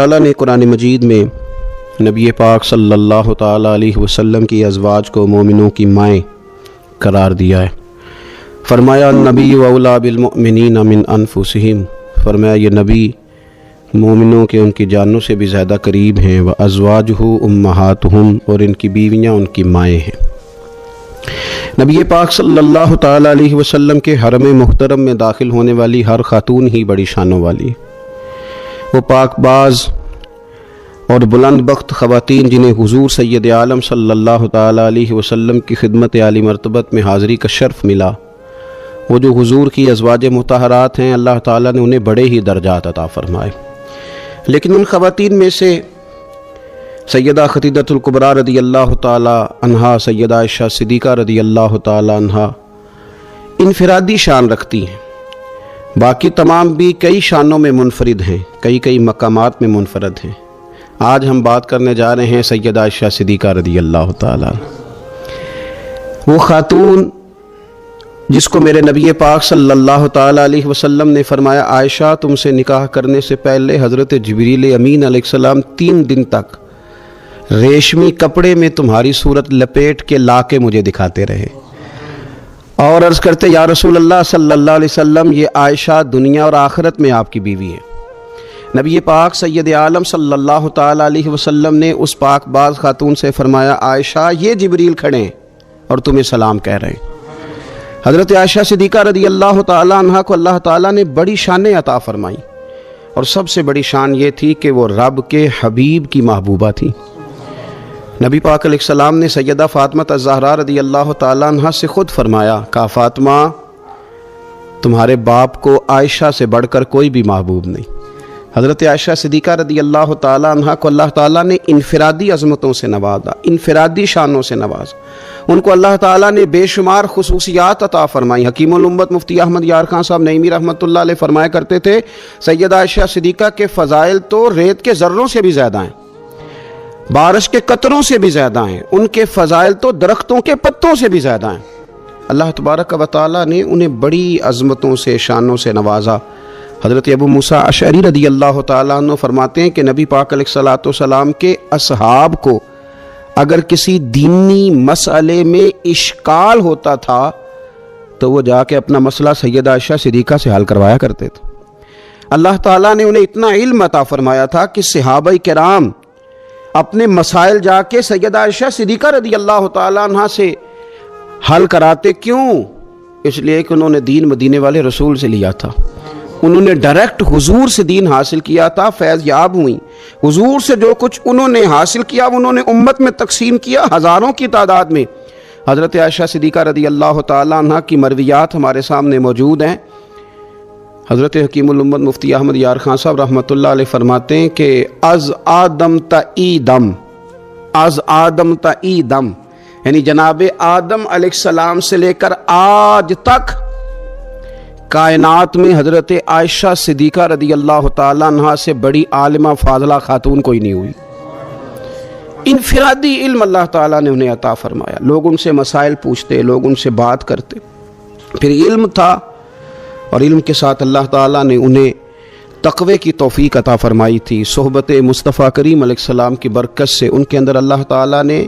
تعالیٰ نے قرآن مجید میں نبی پاک صلی اللہ تعالیٰ علیہ وسلم کی ازواج کو مومنوں کی مائیں قرار دیا ہے۔ فرمایا النبی اولیٰ بالمؤمنین من انفسہم، فرمایا یہ نبی مومنوں کے ان کی جانوں سے بھی زیادہ قریب ہیں، وازواجہ امہاتہم، اور ان کی بیویاں ان کی مائیں ہیں۔ نبی پاک صلی اللہ تعالیٰ علیہ وسلم کے حرم محترم میں داخل ہونے والی ہر خاتون ہی بڑی شانوں والی ہے۔ وہ پاک باز اور بلند بخت خواتین جنہیں حضور سید عالم صلی اللہ تعالیٰ علیہ وسلم کی خدمت عالی مرتبت میں حاضری کا شرف ملا، وہ جو حضور کی ازواج مطہرات ہیں، اللہ تعالیٰ نے انہیں بڑے ہی درجات عطا فرمائے۔ لیکن ان خواتین میں سے سیدہ خدیجہ الکبریٰ رضی اللہ تعالیٰ عنہا، سیدہ عائشہ صدیقہ رضی اللہ تعالیٰ عنہا انفرادی شان رکھتی ہیں، باقی تمام بھی کئی شانوں میں منفرد ہیں، کئی مقامات میں منفرد ہیں۔ آج ہم بات کرنے جا رہے ہیں سیدہ عائشہ صدیقہ رضی اللہ تعالیٰ، وہ خاتون جس کو میرے نبی پاک صلی اللہ تعالیٰ علیہ وسلم نے فرمایا عائشہ تم سے نکاح کرنے سے پہلے حضرت جبریل امین علیہ السلام 3 دن تک ریشمی کپڑے میں تمہاری صورت لپیٹ کے لا کے مجھے دکھاتے رہے، اور عرض کرتے یا رسول اللہ صلی اللہ علیہ وسلم یہ عائشہ دنیا اور آخرت میں آپ کی بیوی ہے۔ نبی پاک سید عالم صلی اللہ تعالیٰ علیہ وسلم نے اس پاک باز خاتون سے فرمایا عائشہ یہ جبریل کھڑے ہیں اور تمہیں سلام کہہ رہے ہیں۔ حضرت عائشہ صدیقہ رضی اللہ تعالیٰ عنہ کو اللہ تعالیٰ نے بڑی شانیں عطا فرمائیں، اور سب سے بڑی شان یہ تھی کہ وہ رب کے حبیب کی محبوبہ تھی۔ نبی پاک علیہ السلام نے سیدہ فاطمہ الزہراء رضی اللہ تعالیٰ عنہ سے خود فرمایا، کہا فاطمہ تمہارے باپ کو عائشہ سے بڑھ کر کوئی بھی محبوب نہیں۔ حضرت عائشہ صدیقہ رضی اللہ تعالیٰ عنہ کو اللہ تعالیٰ نے انفرادی عظمتوں سے نوازا، انفرادی شانوں سے نوازا، ان کو اللہ تعالیٰ نے بے شمار خصوصیات عطا فرمائی۔ حکیم الامت مفتی احمد یار خان صاحب نعیمی رحمۃ اللہ علیہ فرمایا کرتے تھے سیدہ عائشہ صدیقہ کے فضائل تو ریت کے ذروں سے بھی زیادہ ہیں، بارش کے قطروں سے بھی زیادہ ہیں، ان کے فضائل تو درختوں کے پتوں سے بھی زیادہ ہیں۔ اللہ تبارک و تعالیٰ نے انہیں بڑی عظمتوں سے شانوں سے نوازا۔ حضرت ابو موسیٰ اشعری رضی اللہ تعالیٰ عنہ فرماتے ہیں کہ نبی پاک علیہ الصلوۃ والسلام کے اصحاب کو اگر کسی دینی مسئلے میں اشکال ہوتا تھا تو وہ جا کے اپنا مسئلہ سیدہ عائشہ صدیقہ سے حل کروایا کرتے تھے۔ اللہ تعالیٰ نے انہیں اتنا علم عطا فرمایا تھا کہ صحابہ کرام اپنے مسائل جا کے سیدہ عائشہ صدیقہ رضی اللہ تعالیٰ عنہ سے حل کراتے۔ کیوں؟ اس لیے کہ انہوں نے دین مدینے والے رسول سے لیا تھا، انہوں نے ڈائریکٹ حضور سے دین حاصل کیا تھا، فیض یاب ہوئیں۔ حضور سے جو کچھ انہوں نے حاصل کیا انہوں نے امت میں تقسیم کیا ہزاروں کی تعداد میں۔ حضرت عائشہ صدیقہ رضی اللہ تعالیٰ عنہ کی مرویات ہمارے سامنے موجود ہیں۔ حضرت حکیم الامت مفتی احمد یار خان صاحب رحمۃ اللہ علیہ فرماتے ہیں کہ از آدم تا ایدم، از آدم تا ایدم، یعنی جناب آدم علیہ السلام سے لے کر آج تک کائنات میں حضرت عائشہ صدیقہ رضی اللہ تعالیٰ عنہ سے بڑی عالمہ فاضلہ خاتون کوئی نہیں ہوئی۔ انفرادی علم اللہ تعالیٰ نے انہیں عطا فرمایا، لوگ ان سے مسائل پوچھتے، لوگ ان سے بات کرتے، پھر علم تھا، اور علم کے ساتھ اللہ تعالیٰ نے انہیں تقوی کی توفیق عطا فرمائی تھی۔ صحبت مصطفیٰ کریم علیہ السلام کی برکت سے ان کے اندر اللہ تعالیٰ نے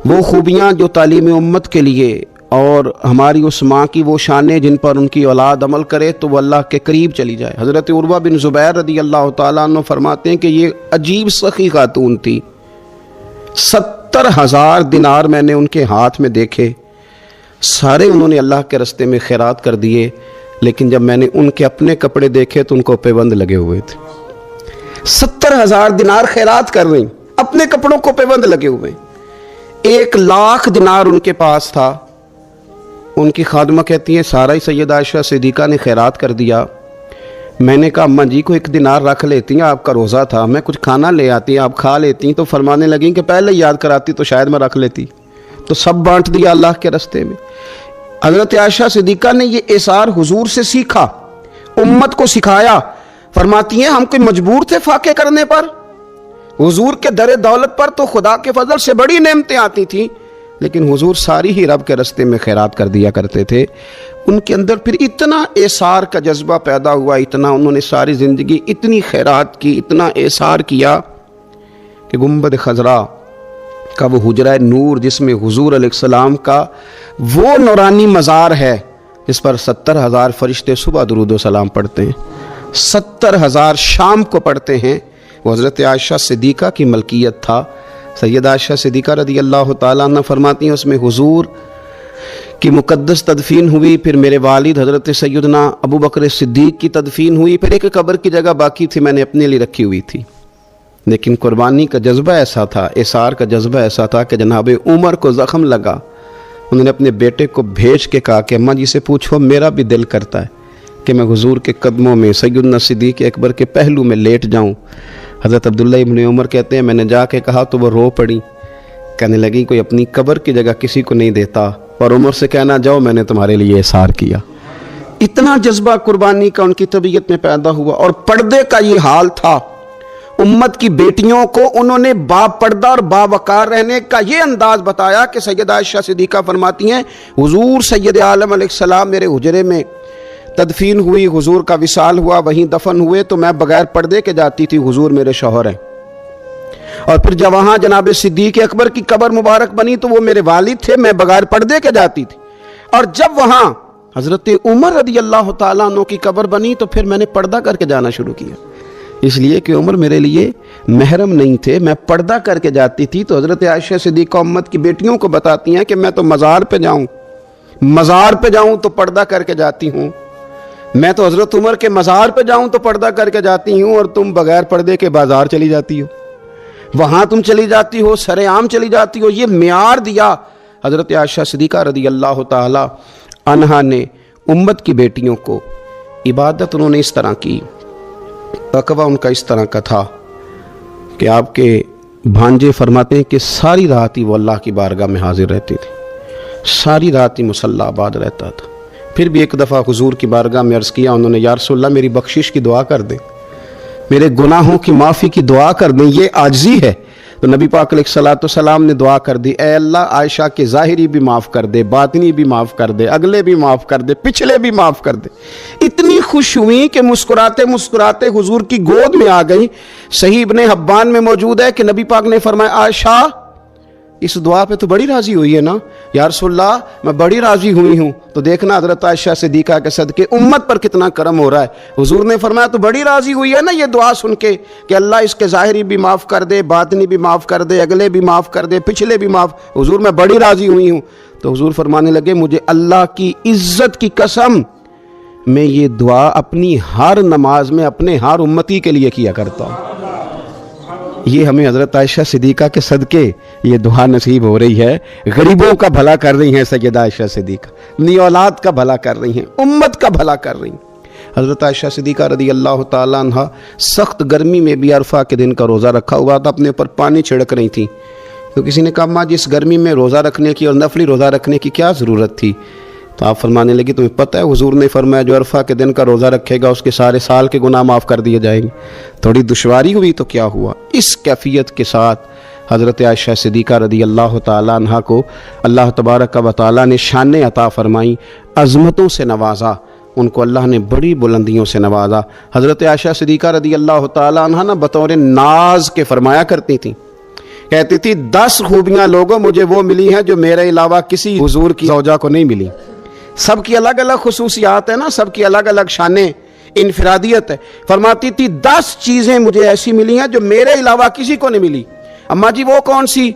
وہ خوبیاں جو تعلیم امت کے لیے، اور ہماری اس ماں کی وہ شانیں جن پر ان کی اولاد عمل کرے تو وہ اللہ کے قریب چلی جائے۔ حضرت عروہ بن زبیر رضی اللہ تعالیٰ عنہ فرماتے ہیں کہ یہ عجیب سخی خاتون تھی، 70,000 دینار میں نے ان کے ہاتھ میں دیکھے، سارے انہوں نے اللہ کے راستے میں خیرات کر دیے، لیکن جب میں نے ان کے اپنے کپڑے دیکھے تو ان کو پابند لگے ہوئے تھے۔ 70,000 دینار خیرات کر رہی، اپنے کپڑوں کو پابند لگے ہوئے۔ 1,00,000 دینار ان کے پاس تھا۔ ان کی خادمہ کہتی ہیں سارا ہی سیدہ عائشہ صدیقہ نے خیرات کر دیا۔ میں نے کہا اماں جی کو 1 دینار رکھ لیتی ہیں، آپ کا روزہ تھا، میں کچھ کھانا لے آتی، آپ کھا لیتی۔ تو فرمانے لگیں کہ پہلے یاد کراتی تو شاید میں رکھ لیتی، تو سب بانٹ دیا اللہ کے راستے میں۔ حضرت عائشہ صدیقہ نے یہ اثار حضور سے سیکھا، امت کو سکھایا۔ فرماتی ہیں ہم کوئی مجبور تھے فاقے کرنے پر، حضور کے در دولت پر تو خدا کے فضل سے بڑی نعمتیں آتی تھیں، لیکن حضور ساری ہی رب کے راستے میں خیرات کر دیا کرتے تھے۔ ان کے اندر پھر اتنا ایثار کا جذبہ پیدا ہوا، اتنا انہوں نے ساری زندگی اتنی خیرات کی، اتنا ایثار کیا کہ گنبد خضرا کا وہ حجرہ نور جس میں حضور علیہ السلام کا وہ نورانی مزار ہے جس پر 70,000 فرشتے صبح درود و سلام پڑھتے ہیں، 70,000 شام کو پڑھتے ہیں، وہ حضرت عائشہ صدیقہ کی ملکیت تھا۔ سیدہ عائشہ صدیقہ رضی اللہ تعالیٰ عنہ فرماتی ہیں اس میں حضور کی مقدس تدفین ہوئی، پھر میرے والد حضرت سیدنا ابو بکر صدیق کی تدفین ہوئی، پھر ایک قبر کی جگہ باقی تھی میں نے اپنے لیے رکھی ہوئی تھی۔ لیکن قربانی کا جذبہ ایسا تھا، اثار کا جذبہ ایسا تھا کہ جناب عمر کو زخم لگا، انہوں نے اپنے بیٹے کو بھیج کے کہا کہ اماں جی سے پوچھو میرا بھی دل کرتا ہے کہ میں حضور کے قدموں میں سیدنا صدیق اکبر کے پہلو میں لیٹ جاؤں۔ حضرت عبداللہ ابن عمر کہتے ہیں میں نے جا کے کہا تو وہ رو پڑی، کہنے لگی کوئی اپنی قبر کی جگہ کسی کو نہیں دیتا، اور عمر سے کہنا جاؤ میں نے تمہارے لیے اثار کیا۔ اتنا جذبہ قربانی کا ان کی طبیعت میں پیدا ہوا، اور پردے کا یہ حال تھا، امت کی بیٹیوں کو انہوں نے با پردہ اور باوقار رہنے کا یہ انداز بتایا کہ سیدہ عائشہ صدیقہ فرماتی ہیں حضور سید عالم علیہ السلام میرے حجرے میں تدفین ہوئی، حضور کا وصال ہوا، وہیں دفن ہوئے تو میں بغیر پردے کے جاتی تھی، حضور میرے شوہر ہیں، اور پھر جب وہاں جناب صدیق اکبر کی قبر مبارک بنی تو وہ میرے والد تھے، میں بغیر پردے کے جاتی تھی، اور جب وہاں حضرت عمر رضی اللہ تعالیٰ عنہ کی قبر بنی تو پھر میں نے پردہ کر کے جانا شروع کیا، اس لیے کہ عمر میرے لیے محرم نہیں تھے، میں پردہ کر کے جاتی تھی۔ تو حضرت عائشہ صدیقہ امت کی بیٹیوں کو بتاتی ہیں کہ میں تو مزار پہ جاؤں تو پردہ کر کے جاتی ہوں، میں تو حضرت عمر کے مزار پہ جاؤں تو پردہ کر کے جاتی ہوں، اور تم بغیر پردے کے بازار چلی جاتی ہو، وہاں تم چلی جاتی ہو، سر عام چلی جاتی ہو۔ یہ معیار دیا حضرت عائشہ صدیقہ رضی اللہ تعالی عنہا نے امت کی بیٹیوں کو۔ عبادت انہوں نے اس طرح کی، تقوی ان کا اس طرح کا تھا کہ آپ کے بھانجے فرماتے ہیں کہ ساری رات ہی وہ اللہ کی بارگاہ میں حاضر رہتی تھی، ساری رات ہی مصلی آباد رہتا تھا۔ پھر بھی ایک دفعہ حضور کی بارگاہ میں عرض کیا انہوں نے، یا رسول اللہ میری بخشش کی دعا کر دیں، میرے گناہوں کی معافی کی دعا کر دیں، یہ عاجزی ہے۔ تو نبی پاک علیہ الصلوۃ والسلام نے دعا کر دی، اے اللہ عائشہ کے ظاہری بھی معاف کر دے، باطنی بھی معاف کر دے، اگلے بھی معاف کر دے، پچھلے بھی معاف کر دے۔ اتنی خوش ہوئی کہ مسکراتے مسکراتے حضور کی گود میں آ گئی۔ صحیح ابن حبان میں موجود ہے کہ نبی پاک نے فرمایا عائشہ اس دعا پہ تو بڑی راضی ہوئی ہے نا؟ یا رسول اللہ میں بڑی راضی ہوئی ہوں۔ تو دیکھنا حضرت عائشہ صدیقہ کے صدقے امت پر کتنا کرم ہو رہا ہے۔ حضور نے فرمایا تو بڑی راضی ہوئی ہے نا یہ دعا سن کے کہ اللہ اس کے ظاہری بھی معاف کر دے، باطنی بھی معاف کر دے، اگلے بھی معاف کر دے، پچھلے بھی معاف۔ حضور میں بڑی راضی ہوئی ہوں۔ تو حضور فرمانے لگے مجھے اللہ کی عزت کی قسم میں یہ دعا اپنی ہر نماز میں اپنے ہر امتی کے لیے کیا کرتا ہوں۔ یہ ہمیں حضرت عائشہ صدیقہ کے صدقے یہ دعا نصیب ہو رہی ہے۔ غریبوں کا بھلا کر رہی ہیں سیدہ عائشہ صدیقہ، اپنی اولاد کا بھلا کر رہی ہیں، امت کا بھلا کر رہی ہیں۔ حضرت عائشہ صدیقہ رضی اللہ تعالیٰ عنہ سخت گرمی میں بھی عرفہ کے دن کا روزہ رکھا ہوا تھا، اپنے اوپر پانی چھڑک رہی تھیں۔ تو کسی نے کہا ماں جی اس گرمی میں روزہ رکھنے کی اور نفلی روزہ رکھنے کی کیا ضرورت تھی؟ تو آپ فرمانے لگی تمہیں پتہ ہے حضور نے فرمایا جو عرفہ کے دن کا روزہ رکھے گا اس کے سارے سال کے گناہ معاف کر دیے جائیں گے۔ تھوڑی دشواری ہوئی تو کیا ہوا؟ اس کیفیت کے ساتھ حضرت عائشہ صدیقہ رضی اللہ تعالیٰ عنہ کو اللہ تبارک و تعالیٰ نے شانیں عطا فرمائیں، عظمتوں سے نوازا، ان کو اللہ نے بڑی بلندیوں سے نوازا۔ حضرت عائشہ صدیقہ رضی اللہ تعالیٰ عنہ نا بطور ناز کے فرمایا کرتی تھیں، کہتی تھی 10 خوبیاں لوگوں مجھے وہ ملی ہیں جو میرے علاوہ کسی حضور کی زوجہ کو نہیں ملی۔ سب کی الگ الگ خصوصیات ہیں نا، سب کی الگ الگ شانیں، انفرادیت ہے۔ فرماتی تھی 10 چیزیں مجھے ایسی ملی ہیں جو میرے علاوہ کسی کو نہیں ملی۔ اماں جی وہ کون سی؟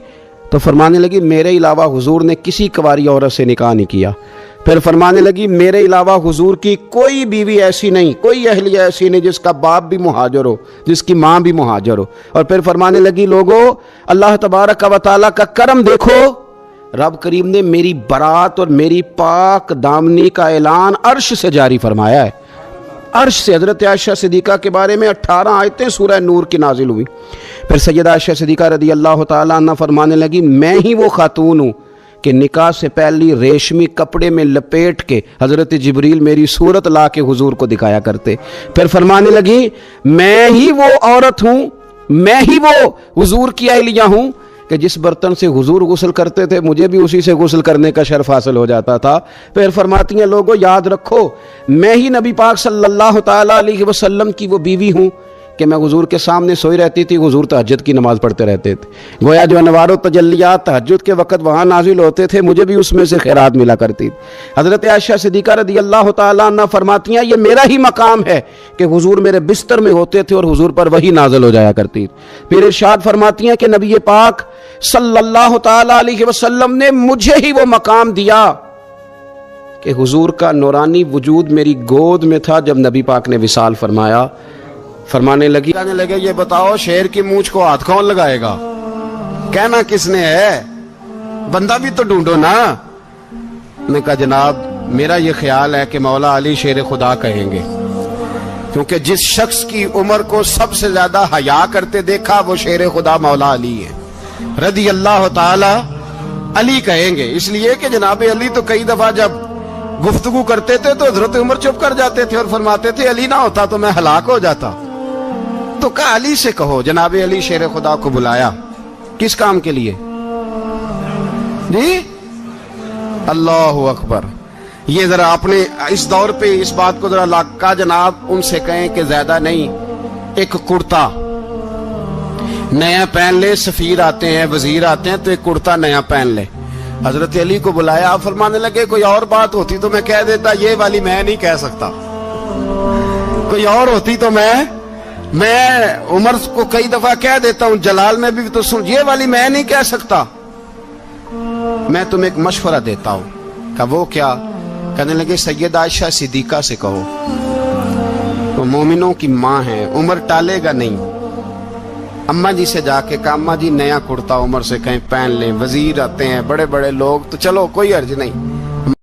تو فرمانے لگی میرے علاوہ حضور نے کسی کنواری عورت سے نکاح نہیں کیا۔ پھر فرمانے لگی میرے علاوہ حضور کی کوئی بیوی ایسی نہیں، کوئی اہلیہ ایسی نہیں جس کا باپ بھی مہاجر ہو، جس کی ماں بھی مہاجر ہو۔ اور پھر فرمانے لگی لوگو اللہ تبارک و تعالیٰ کا کرم دیکھو، رب کریم نے میری برات اور میری پاک دامنی کا اعلان عرش سے جاری فرمایا ہے۔ عرش سے حضرت عائشہ صدیقہ کے بارے میں 18 آیتیں سورہ نور کی نازل ہوئی۔ پھر سیدہ عائشہ صدیقہ رضی اللہ تعالیٰ عنہ فرمانے لگی میں ہی وہ خاتون ہوں کہ نکاح سے پہلی ریشمی کپڑے میں لپیٹ کے حضرت جبریل میری صورت لا کے حضور کو دکھایا کرتے۔ پھر فرمانے لگی میں ہی وہ عورت ہوں، میں ہی وہ حضور کی اہلیہ ہوں کہ جس برتن سے حضور غسل کرتے تھے مجھے بھی اسی سے غسل کرنے کا شرف حاصل ہو جاتا تھا۔ پھر فرماتی ہیں لوگوں یاد رکھو میں ہی نبی پاک صلی اللہ تعالیٰ علیہ وسلم کی وہ بیوی ہوں کہ میں حضور کے سامنے سوئی رہتی تھی، حضور تہجد کی نماز پڑھتے رہتے تھے، گویا جو انوار و تجلیات تہجد کے وقت وہاں نازل ہوتے تھے مجھے بھی اس میں سے خیرات ملا کرتی تھی۔ حضرت عائشہ صدیقہ رضی اللہ تعالیٰ عنہ فرماتی ہیں یہ میرا ہی مقام ہے کہ حضور میرے بستر میں ہوتے تھے اور حضور پر وحی نازل ہو جایا کرتی تھی۔ پھر ارشاد فرماتی ہیں کہ نبی پاک صلی اللہ تعالیٰ علیہ وسلم نے مجھے ہی وہ مقام دیا کہ حضور کا نورانی وجود میری گود میں تھا جب نبی پاک نے وصال فرمایا۔ فرمانے لگے یہ بتاؤ شیر کی مونچھ کو ہاتھ کون لگائے گا؟ کہنا کس نے ہے؟ بندہ بھی تو ڈھونڈو نا۔ نے کہا جناب میرا یہ خیال ہے کہ مولا علی شیر خدا کہیں گے، کیونکہ جس شخص کی عمر کو سب سے زیادہ حیا کرتے دیکھا وہ شیر خدا مولا علی ہے رضی اللہ تعالی علی کہیں گے، اس لیے کہ جناب علی تو کئی دفعہ جب گفتگو کرتے تھے تو حضرت عمر چپ کر جاتے تھے اور فرماتے تھے علی نہ ہوتا تو میں ہلاک ہو جاتا، تو کہا علی سے کہو۔ جناب علی شیر خدا کو بلایا، کس کام کے لیے؟ جی اللہ اکبر۔ یہ ذرا اپنے اس دور پہ اس بات کو ذرا لاکا جناب ان سے کہیں کہ زیادہ نہیں، ایک کرتا نیا پہن لے، سفیر آتے ہیں وزیر آتے ہیں تو ایک کرتا نیا پہن لے۔ حضرت علی کو بلایا، آپ فرمانے لگے کوئی اور بات ہوتی تو میں کہہ دیتا، یہ والی میں نہیں کہہ سکتا، کوئی اور ہوتی تو میں عمر کو کئی دفعہ کہہ دیتا ہوں، جلال میں بھی تو سن، یہ والی میں نہیں کہہ سکتا، میں تمہیں ایک مشورہ دیتا ہوں۔ کہ وہ کیا؟ کہنے لگے سید عائشہ صدیقہ سے کہو، وہ مومنوں کی ماں ہے، عمر ٹالے گا نہیں۔ اماں جی سے جا کے اماں جی نیا کرتا عمر سے کہیں پہن لیں، وزیر آتے ہیں بڑے بڑے لوگ تو چلو کوئی عرض نہیں،